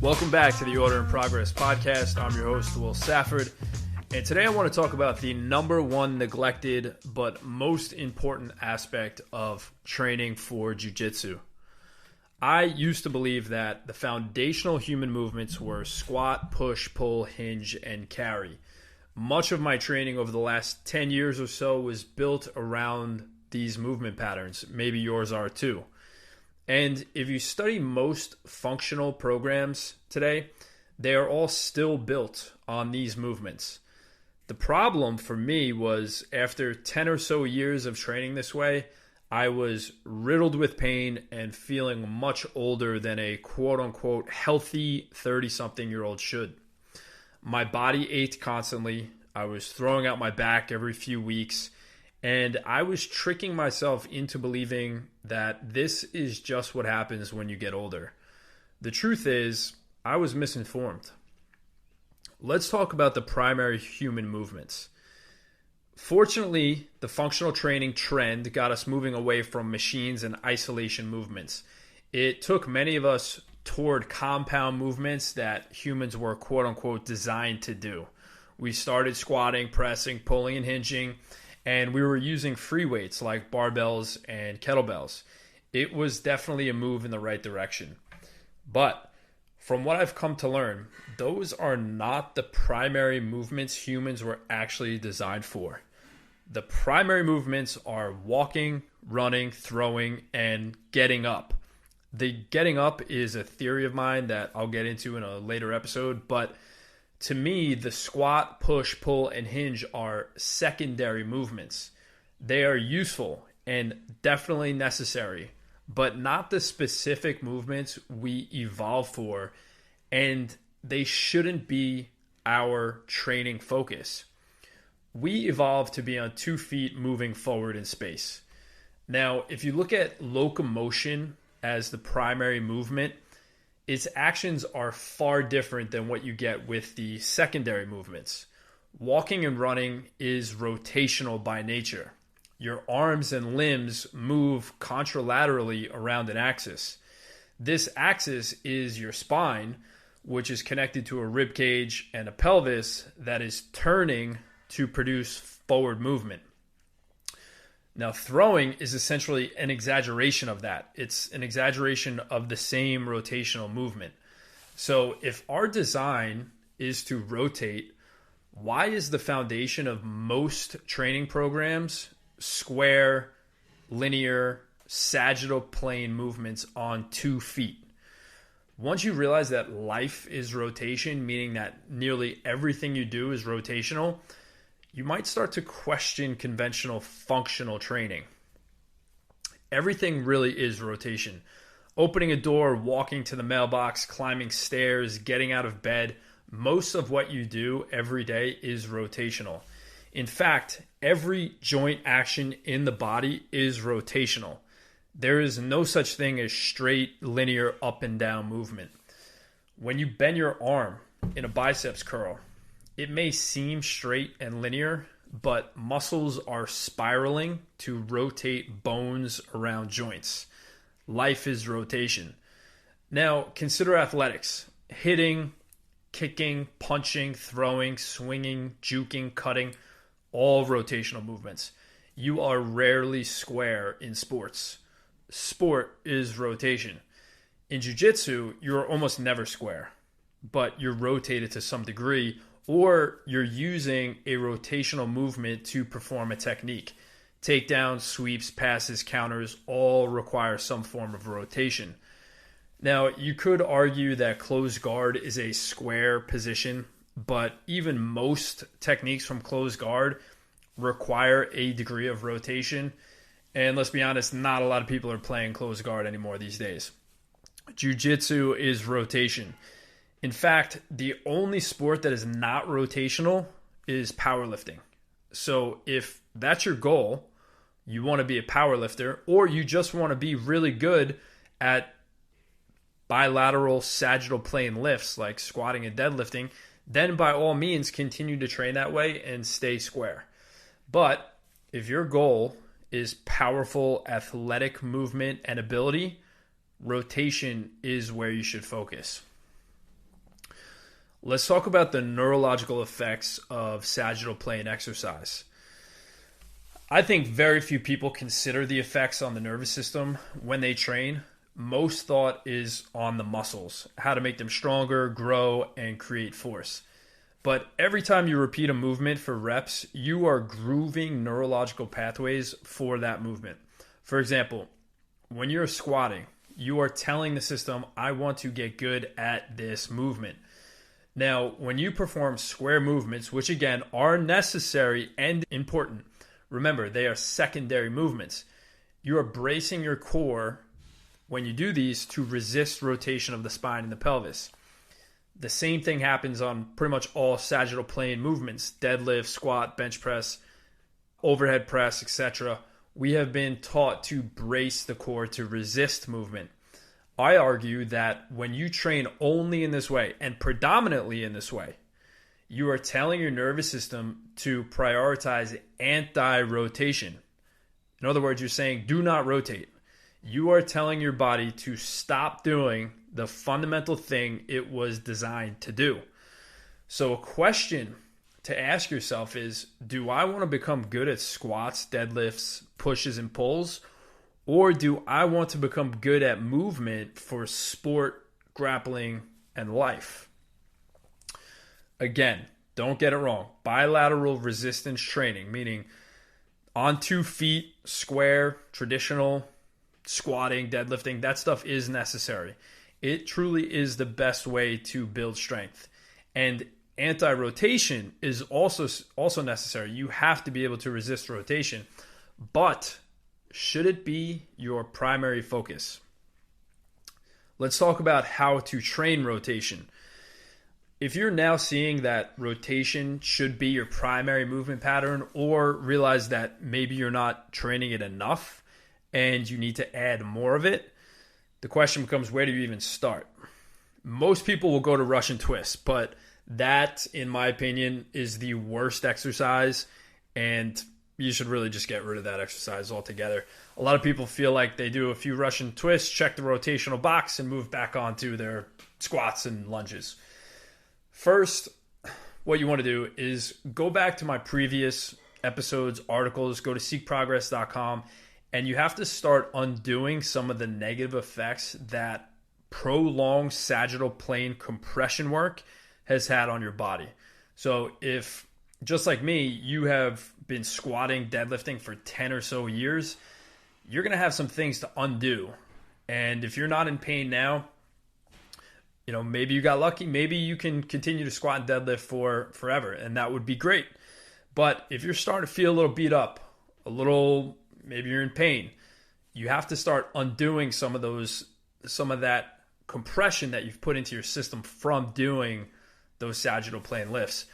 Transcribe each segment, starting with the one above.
Welcome back to the Order in Progress podcast. I'm your host, Will Safford, and today I want to talk about the number one neglected but most important aspect of training for jiu-jitsu. I used to believe that the foundational human movements were squat, push, pull, hinge, and carry. Much of my training over the last 10 years or so was built around these movement patterns. Maybe yours are too. And if you study most functional programs today, they are all still built on these movements. The problem for me was after 10 or so years of training this way, I was riddled with pain and feeling much older than a quote-unquote healthy 30-something-year-old should. My body ached constantly. I was throwing out my back every few weeks. And I was tricking myself into believing that this is just what happens when you get older. The truth is, I was misinformed. Let's talk about the primary human movements. Fortunately, the functional training trend got us moving away from machines and isolation movements. It took many of us toward compound movements that humans were quote-unquote designed to do. We started squatting, pressing, pulling, and hinging, and we were using free weights like barbells and kettlebells. It was definitely a move in the right direction. But from what I've come to learn, those are not the primary movements humans were actually designed for. The primary movements are walking, running, throwing, and getting up. The getting up is a theory of mine that I'll get into in a later episode, but to me, the squat, push, pull, and hinge are secondary movements. They are useful and definitely necessary, but not the specific movements we evolved for, and they shouldn't be our training focus. We evolved to be on 2 feet moving forward in space. Now, if you look at locomotion as the primary movement, its actions are far different than what you get with the secondary movements. Walking and running is rotational by nature. Your arms and limbs move contralaterally around an axis. This axis is your spine, which is connected to a rib cage and a pelvis that is turning to produce forward movement. Now, throwing is essentially an exaggeration of that. It's an exaggeration of the same rotational movement. So if our design is to rotate, why is the foundation of most training programs square, linear, sagittal plane movements on 2 feet? Once you realize that life is rotation, meaning that nearly everything you do is rotational, you might start to question conventional functional training. Everything really is rotation. Opening a door, walking to the mailbox, climbing stairs, getting out of bed, most of what you do every day is rotational. In fact, every joint action in the body is rotational. There is no such thing as straight, linear, up and down movement. When you bend your arm in a biceps curl, it may seem straight and linear, but muscles are spiraling to rotate bones around joints. Life is rotation. Now, consider athletics. Hitting, kicking, punching, throwing, swinging, juking, cutting, all rotational movements. You are rarely square in sports. Sport is rotation. In jiu-jitsu, you're almost never square, but you're rotated to some degree, or you're using a rotational movement to perform a technique. Takedowns, sweeps, passes, counters all require some form of rotation. Now, you could argue that closed guard is a square position, but even most techniques from closed guard require a degree of rotation. And let's be honest, not a lot of people are playing closed guard anymore these days. Jiu-jitsu is rotation. In fact, the only sport that is not rotational is powerlifting. So if that's your goal, you want to be a powerlifter, or you just want to be really good at bilateral sagittal plane lifts like squatting and deadlifting, then by all means continue to train that way and stay square. But if your goal is powerful athletic movement and ability, rotation is where you should focus. Let's talk about the neurological effects of sagittal plane exercise. I think very few people consider the effects on the nervous system when they train. Most thought is on the muscles, how to make them stronger, grow, and create force. But every time you repeat a movement for reps, you are grooving neurological pathways for that movement. For example, when you're squatting, you are telling the system, I want to get good at this movement. Now, when you perform square movements, which again are necessary and important, remember, they are secondary movements. You are bracing your core when you do these to resist rotation of the spine and the pelvis. The same thing happens on pretty much all sagittal plane movements, deadlift, squat, bench press, overhead press, etc. We have been taught to brace the core to resist movement. I argue that when you train only in this way and predominantly in this way, you are telling your nervous system to prioritize anti-rotation. In other words, you're saying do not rotate. You are telling your body to stop doing the fundamental thing it was designed to do. So a question to ask yourself is, do I want to become good at squats, deadlifts, pushes, and pulls? Or do I want to become good at movement for sport, grappling, and life? Again, don't get it wrong. Bilateral resistance training, meaning on 2 feet, square, traditional, squatting, deadlifting, that stuff is necessary. It truly is the best way to build strength. And anti-rotation is also necessary. You have to be able to resist rotation. But should it be your primary focus? Let's talk about how to train rotation. If you're now seeing that rotation should be your primary movement pattern, or realize that maybe you're not training it enough and you need to add more of it, the question becomes, where do you even start? Most people will go to Russian twists, but that, in my opinion, is the worst exercise, and you should really just get rid of that exercise altogether. A lot of people feel like they do a few Russian twists, check the rotational box, and move back onto their squats and lunges. First, what you want to do is go back to my previous episodes, articles, go to seekprogress.com, and you have to start undoing some of the negative effects that prolonged sagittal plane compression work has had on your body. So if, just like me, you have been squatting, deadlifting for 10 or so years, you're going to have some things to undo. And if you're not in pain now, maybe you got lucky. Maybe you can continue to squat and deadlift for forever, and that would be great. But if you're starting to feel a little beat up, maybe you're in pain, you have to start undoing some of that compression that you've put into your system from doing those sagittal plane lifts.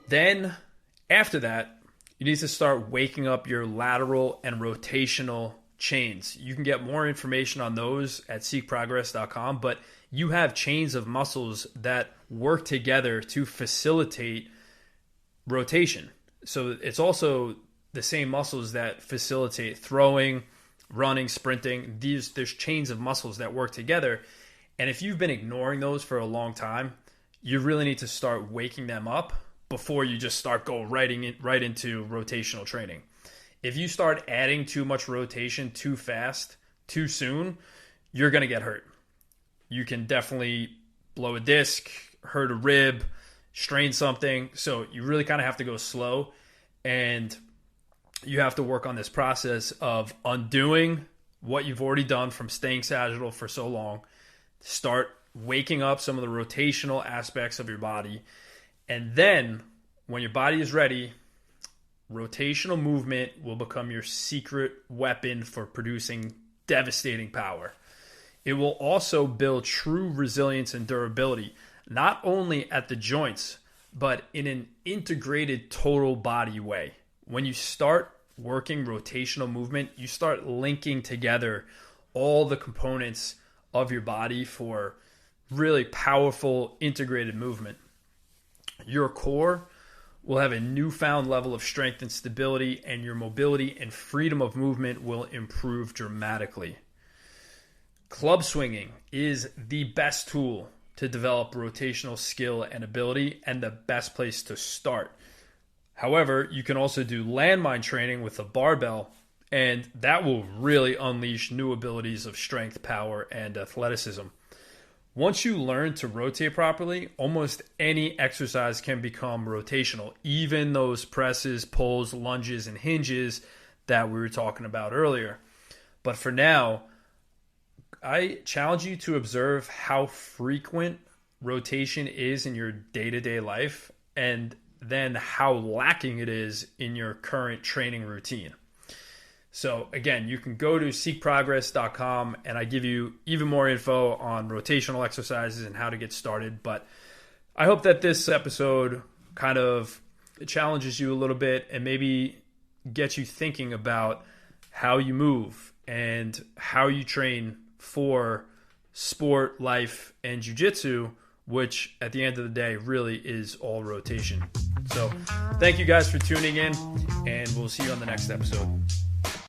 Then after that, you need to start waking up your lateral and rotational chains. You can get more information on those at seekprogress.com, but you have chains of muscles that work together to facilitate rotation. So it's also the same muscles that facilitate throwing, running, sprinting. There's chains of muscles that work together. And if you've been ignoring those for a long time, you really need to start waking them up before you just start going right into rotational training. If you start adding too much rotation too fast, too soon, you're going to get hurt. You can definitely blow a disc, hurt a rib, strain something. So you really kind of have to go slow, and you have to work on this process of undoing what you've already done from staying sagittal for so long. Start waking up some of the rotational aspects of your body. And then when your body is ready, rotational movement will become your secret weapon for producing devastating power. It will also build true resilience and durability, not only at the joints, but in an integrated total body way. When you start working rotational movement, you start linking together all the components of your body for really powerful integrated movement. Your core will have a newfound level of strength and stability, and your mobility and freedom of movement will improve dramatically. Club swinging is the best tool to develop rotational skill and ability, and the best place to start. However, you can also do landmine training with a barbell, and that will really unleash new abilities of strength, power, and athleticism. Once you learn to rotate properly, almost any exercise can become rotational, even those presses, pulls, lunges, and hinges that we were talking about earlier. But for now, I challenge you to observe how frequent rotation is in your day-to-day life, and then how lacking it is in your current training routine. So again, you can go to seekprogress.com and I give you even more info on rotational exercises and how to get started. But I hope that this episode kind of challenges you a little bit and maybe gets you thinking about how you move and how you train for sport, life, and jiu-jitsu, which at the end of the day really is all rotation. So thank you guys for tuning in, and we'll see you on the next episode.